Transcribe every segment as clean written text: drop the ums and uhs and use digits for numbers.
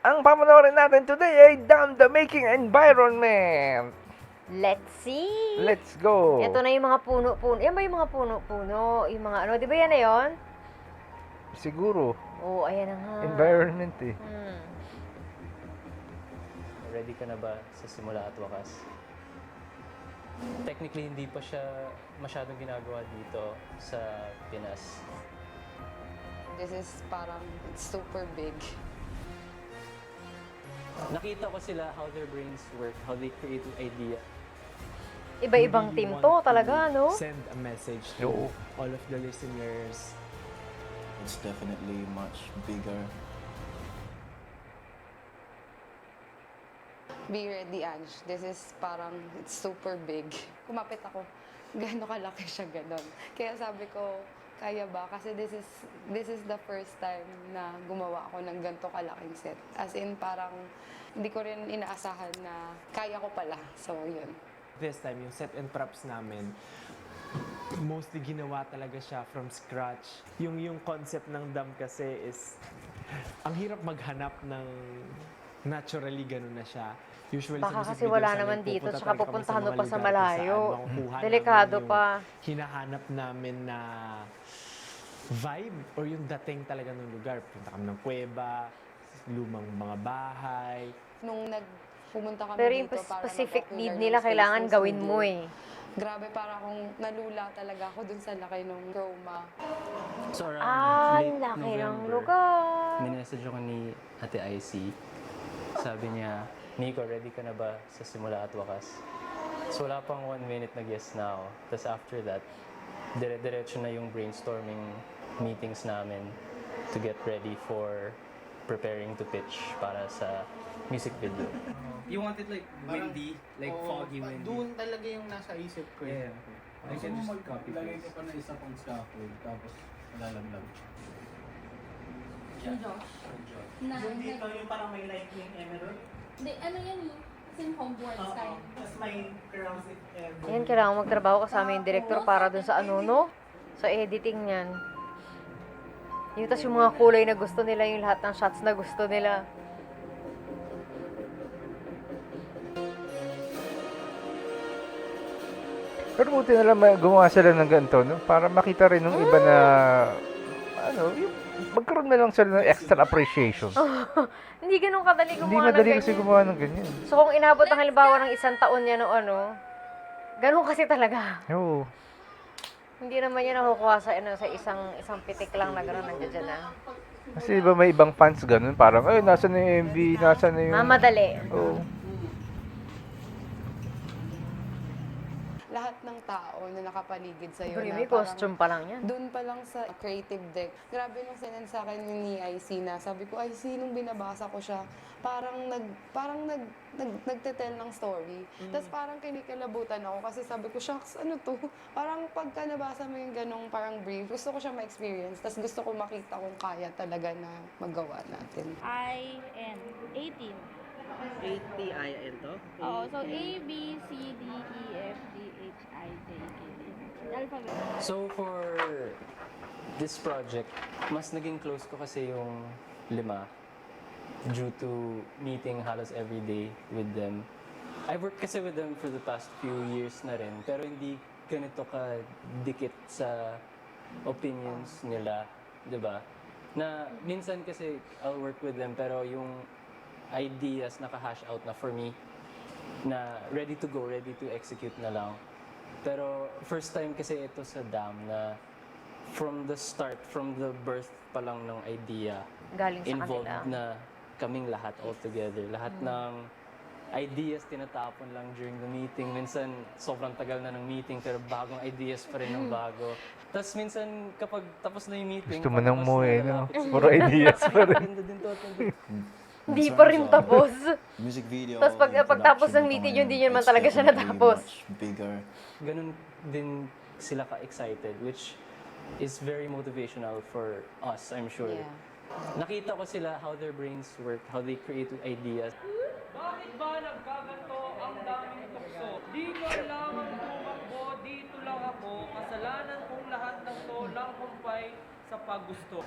Ang papanoorin natin today ay Dam the Making Environment. Let's see! Let's go! Ito na yung mga puno-puno. Yan ba yung mga puno-puno? Yung mga ano, di ba yan na yun? Siguro, Oo, ayan na nga. environment eh. Ready ka na ba sa simula at wakas? Technically, hindi pa siya masyadong ginagawa dito sa Pinas. This is parang, it's super big. Nakita ko sila how their brains work, how they create an idea. Iba-ibang team to talaga, no? Send a message to Oo. all of the listeners. It's definitely much bigger. Be ready, Ange. This is parang, it's super big. Kumapit ako. Gano'n kalaki siya, ganon. Kaya sabi ko, kaya ba? Kasi this is the first time na gumawa ako ng ganito kalaking set. As in, parang hindi ko rin inaasahan na kaya ko pala. So, yun. This time, yung set and props namin, mostly ginawa talaga siya from scratch. Yung concept ng dam kasi is, ang hirap maghanap ng naturally ganun na siya. Usually Baka sa music kasi videos wala namin, naman dito, pupunta tsaka talaga kami pupuntahan mo mga pa sa lugar kung malayo. saan makukuha Delikado namin yung pa. hinahanap namin na vibe or yung dating talaga ng lugar. Punta kami ng kuweba, lumang mga bahay. Nung pumunta kami Pero yung dito, para specific mapopular need yung nila, space kailangan ng gawin studio. mo eh. Grabe, para akong nalula talaga ako dun sa laki ng chroma. So around Ang late laki ng November, lugar. minessage ako ni Ate IC. Sabi niya, Nico, ready ka na ba sa simula at wakas? So wala pang 1 minute nag-yes na ako. Tapos after that, dire-diretso na yung brainstorming meetings namin to get ready for preparing to pitch para sa music video. You want it like windy, like foggy windy. Doon talaga yung nasa isip ko. Yeah. I can just copy Lagay ko paste. pa na isa pang scaffold, tapos malalaglag. Yung Josh. Na, Yung dito, yung parang may lightning emerald. Hindi, ano yan eh? As in Hogwarts kind. Tapos may crowns emerald. Ayan, kailangan magtrabaho kasama yung director para dun sa ano, no? Sa editing niyan. Yung tas yung mga kulay na gusto nila, yung lahat ng shots na gusto nila. Pero buti na lang gumawa sila ng ganito, no? Para makita rin ng iba na, ano, yung magkaroon na lang sila ng extra appreciation. Hindi ganun kadali Hindi gumawa ng madali kasi ganyan. gumawa ng ganyan. So kung inabot ang halimbawa ng 1 taon niya no ano, ganun kasi talaga. Oo. Hindi naman yan nakukuha sa, ano, sa isang pitik lang na gano'n nandiyan dyan na. Kasi iba may ibang fans ganun, parang, ay, nasa na yung MV, nasa na yung... Mamadali. Oo. Lahat ng tao na nakapaligid sa'yo Pero na may parang costume pa lang yan. doon pa lang sa creative deck. Grabe nung sinend sa akin ni IC na sabi ko, IC, nung binabasa ko siya, parang nagtetel ng story. Tapos parang kinikilabutan ako kasi sabi ko, shucks, ano to? Parang pagka nabasa mo yung ganong parang brief, gusto ko siya ma-experience. Tapos gusto ko makita kung kaya talaga na magawa natin. I-N. 18. 80IN to? Oo, so A, B, C, D, E, F, G, H, I, J, K, L. Alphabet. So for this project, mas naging close ko kasi yung 5 due to meeting halos every day with them. I've worked kasi with them for the past few years na rin, pero hindi ganito ka dikit sa opinions nila, 'di ba? Na minsan kasi I'll work with them pero yung ideas naka-hash out na for me na ready to go, ready to execute na lang. Pero first time kasi ito sa DAM na from the start, from the birth pa lang ng idea, Galing sa involved kanila. na kaming lahat all together. Lahat ng ideas tinatapon lang during the meeting. Minsan, sobrang tagal na ng meeting pero bagong ideas pa rin ng bago. Tapos minsan, kapag tapos na yung meeting, Gusto mo nang tapos umuwi, na, no? lalapit sila. Puro ideas pa rin. Ganda din to, ganda. Hindi In pa rin terms of tapos. Music video. Tapos pagtapos ng production meeting naman, yun, di yun man it's talaga siya definitely natapos. Much bigger. Ganun din sila ka-excited, which is very motivational for us, I'm sure. Yeah. Nakita ko sila how their brains work, how they create ideas. Bakit ba nagkaganto ang daming tukso? Di ko kailangan tumakbo, dito lang ako. Kasalanan kong lahat ng to lang kumpay sa paggusto.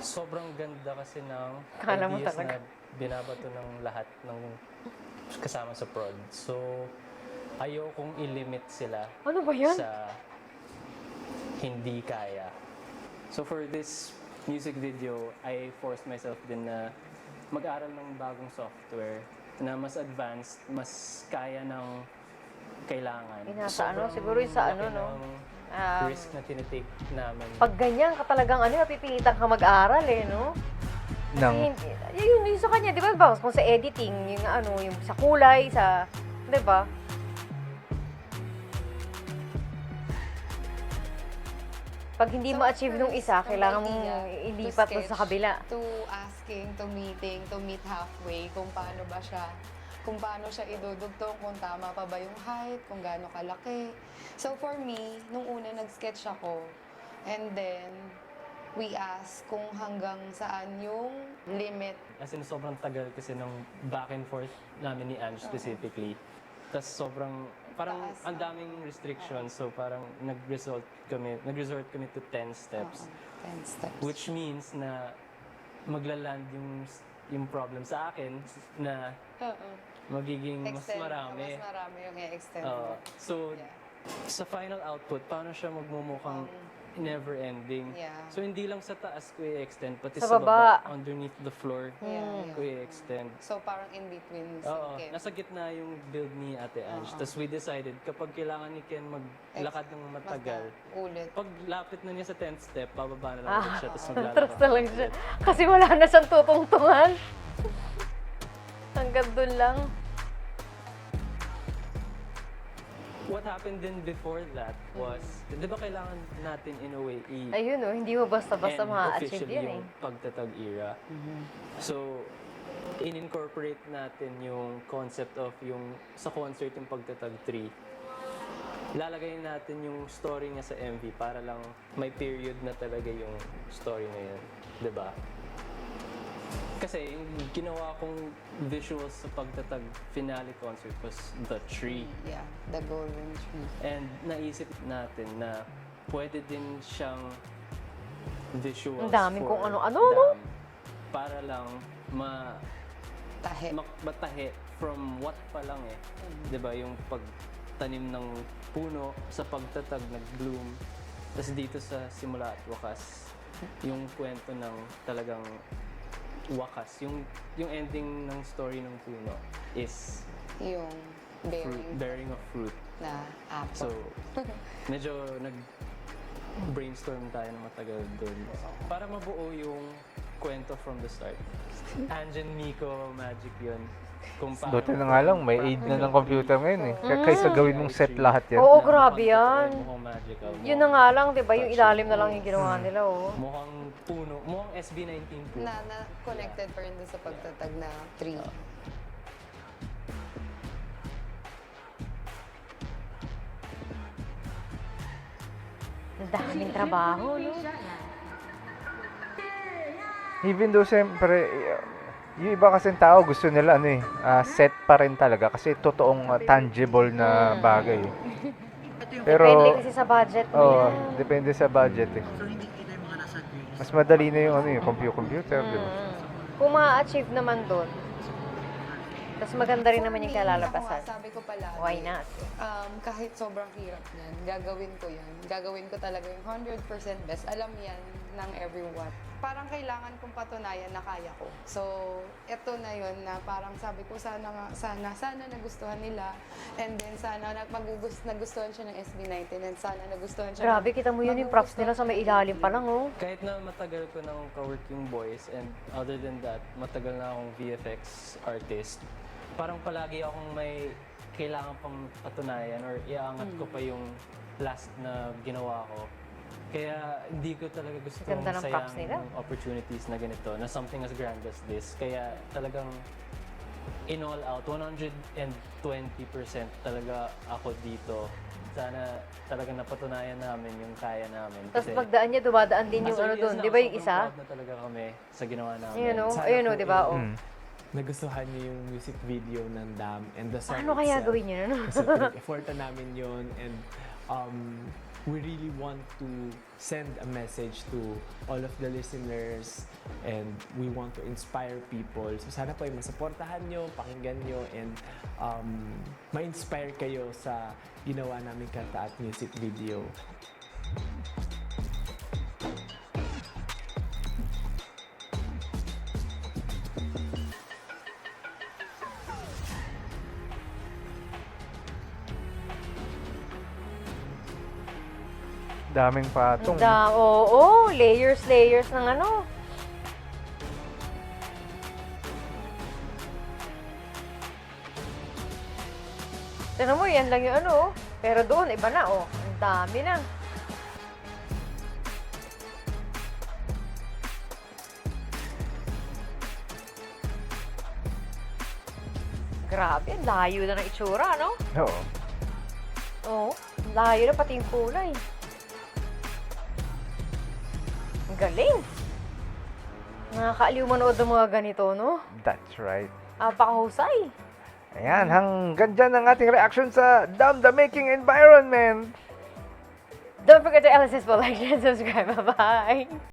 Sobrang ganda kasi ng Kala mo ideas talaga. na binabato ng lahat ng kasama sa prod. So, ayokong i-limit sila Ano ba yan? sa hindi kaya. So for this music video, I forced myself din na mag-aral ng bagong software na mas advanced, mas kaya ng kailangan. Nasa ano, Sobrang siguro yung sa ano, laki no? ng risk na tinitake namin. Pag ganyan ka talagang ano, mapipilitan ka mag-aral eh, no? Nang, Kasi yun sa kanya, di ba? Kung sa editing, yung ano, yung sa kulay, sa, di ba? Pag hindi So, ma-achieve nung isa, from kailangan mong idea ilipat to dun sa sketch, kabila. To asking, to meeting, to meet halfway, kung paano ba siya, kung paano siya idudugtong, kung tama pa ba yung height, kung gaano kalaki. So for me, nung una nag-sketch ako, and then we asked kung hanggang saan yung limit. As in, sobrang tagal kasi ng back and forth namin ni Ange specifically. Tapos sobrang, parang Taas, ang daming restrictions. So parang nag-resort kami to 10 steps. 10 steps. Which means na maglaland yung problem sa akin na Oo. magiging mas Extend, marami. Mas marami yung i-extend Oo. mo. So, Yeah. sa final output, paano siya magmumukhang never ending? Yeah. So, hindi lang sa taas ko i-extend, pati Sa sa baba. baba, underneath the floor Yeah, ko i-extend. So parang in between si Oo, Ken. nasa gitna yung build ni Ate Ange. Tapos we decided, kapag kailangan ni Ken maglakad ng matagal, Basta ulit. pag lapit na niya sa 10th step, bababa na lang ulit siya, tapos Atras maglalakad. na lang siya. Kasi wala na siyang tutungtungan. Hanggang dun lang. What happened then before that was, di ba kailangan natin in a way Ayun oh, hindi mo basta-basta end ma-achieve officially yun eh. yung pagtatag era. So, in-incorporate natin yung concept of yung sa concert yung pagtatag 3. Lalagay natin yung story niya sa MV para lang may period na talaga yung story na yun. Diba? Kasi yung ginawa kong visuals sa pagtatag finale concert was the tree. Yeah, the golden tree. And naisip natin na pwede din siyang visuals Ang daming for kung ano-ano, no? dam para lang Tahe. matahe from what pa lang eh. 'Di ba yung pagtanim ng puno sa pagtatag nag-bloom. Tapos dito sa simula at wakas, yung kwento ng talagang wakas. Yung ending ng story ng puno is Yung bearing of fruit. na So, apple. medyo nag-brainstorm tayo ng matagal doon. Para mabuo yung kwento from the start. Ange and Nico magic yun. Kung paano- buti na nga lang, may aid na ng computer ngayon eh. Kaysa gawin mong set lahat yan. Oo, grabe yan. Mukhang magical. Yun na nga lang, di ba? Yung ilalim na lang yung ginawa nila, oh. Mukhang puno. Mukhang SB19 puno. na connected pa rin dun sa pagtatag na tree. Ang daming trabaho, no? Even though siyempre, yung iba kasing tao gusto nila ano eh, set pa rin talaga kasi totoong tangible na bagay. eh. Pero, Depende kasi sa budget mo oo, yan. depende sa budget eh. So hindi kita yung mga nasa green. Mas madali na yung ano yung computer, di ba? Kung ma-achieve naman doon, tapos maganda rin naman yung For me, kalalabasan. ako, sabi ko palagi, Why not? Kahit sobrang hirap yan, gagawin ko yan. Gagawin ko talaga yung 100% best. Alam yan ng everyone. Parang kailangan kong patunayan na kaya ko. So, eto na yun na parang sabi ko sana nagustuhan nila. And then sana nagustuhan siya ng SB19 and sana nagustuhan siya. Grabe, kita mo yun yung props nila sa may ilalim pa lang, oh. Kahit na matagal ko nang ka-work yung boys and other than that, matagal na akong VFX artist, parang palagi akong may kailangan pang patunayan or iaangat ko pa yung last na ginawa ko. Kaya hindi ko talaga gusto Ganda ng props sayang nila. yung opportunities na ganito, na something as grand as this. Kaya talagang in all out, 120% talaga ako dito. Sana talaga napatunayan namin yung kaya namin. Tapos pagdaan niya, dumadaan din yung as ano early as doon. now, Di ba yung sobrang isa? proud na talaga kami sa ginawa namin. Ayun, oh. Sana Ayun, oh, po di ba, oh. Mm. Nagustuhan niyo yung music video ng Dam and the song Paano kaya itself. gawin yun, ano? Kasi pinag-effortan namin yun and we really want to send a message to all of the listeners and we want to inspire people. So sana po ay masuportahan nyo, pakinggan nyo, and ma-inspire kayo sa ginawa namin kanta at music video. Daming patong. Oo, layers ng ano. Tignan mo, yan lang yung ano, oh. Pero doon, iba na, oh. Ang dami na. Grabe, ang layo na ng itsura, no? Oo. Oo, ang layo na pati yung kulay. Ang galing. Nakakaaliw manood ng mga ganito, no? That's right. Apakahusay. Ayan, hanggang dyan ang ating reaction sa Dam the Making Environment. Don't forget to LSS for like and subscribe. Bye-bye.